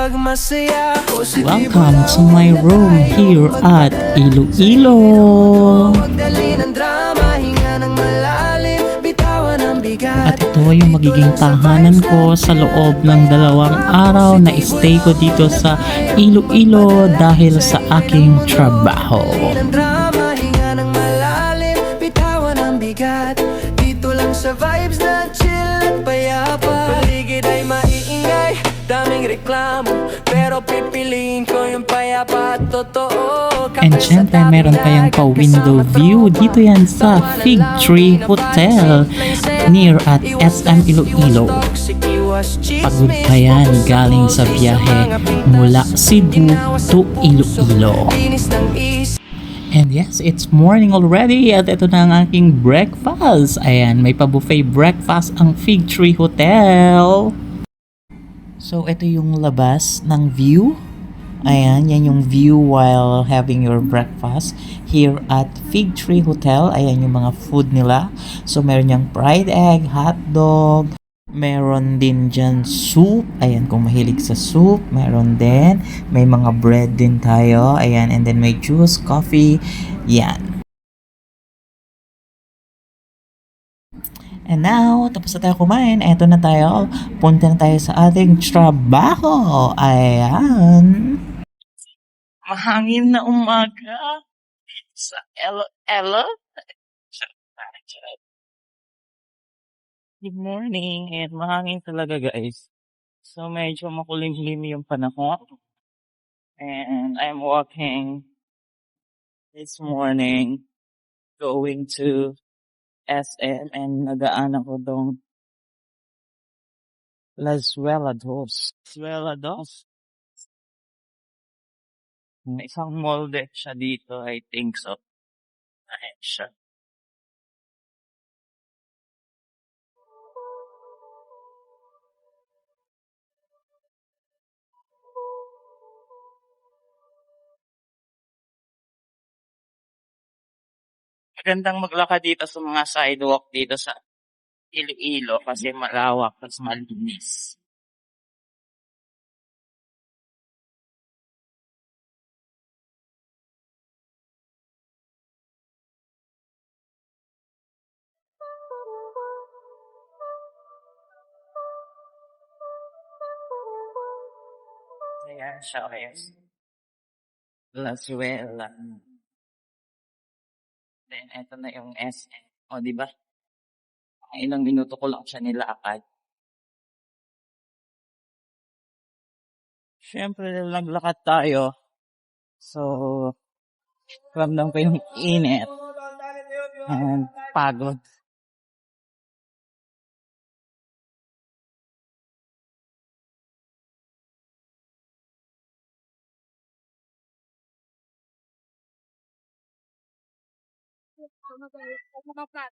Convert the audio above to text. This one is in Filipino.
Welcome to my room here at Iloilo. At ito yung magiging tahanan ko sa loob ng 2 araw na stay ko dito sa Iloilo dahil sa aking trabaho. Dito lang sa vibes na chill at payapa. Paligid ay maiingay, daming reklamo, pero pipiliin ko yung payapa at totoo. And syempre meron tayong pa-window view. Dito yan sa Fig Tree Hotel near at SM Iloilo. Pagod pa yan galing sa biyahe mula Cebu to Iloilo. And yes, it's morning already at ito na ang aking breakfast. Ayan, may pa-buffet breakfast ang Fig Tree Hotel. So, ito yung labas ng view. Ayan, yan yung view while having your breakfast here at Fig Tree Hotel. Ayan yung mga food nila. So, meron yung fried egg, hot dog. Meron din dyan soup. Ayan, kung mahilig sa soup, meron din. May mga bread din tayo. Ayan, and then may juice, coffee. Yan. And now, tapos na tayo kumain. Eto na tayo. Punta na tayo sa ating trabaho. Ayan. Mahangin na umaga sa Elo. Good morning, and mahangin talaga guys. So medyo makulimlim yung panahon. And I'm walking this morning going to SM and nagaan ako dong Las Velas. May isang mall din siya dito, I think so. Ayan siya. Magandang maglakad dito sa mga sidewalk dito sa Iloilo kasi malawak at malinis. Ayan siya guys. Las Velas. Then, eto na yung SM. O, di ba? Ilang minuto ko lang siya nilakad. Siyempre, naglakad tayo. So, ramdam ko yung init and pagod.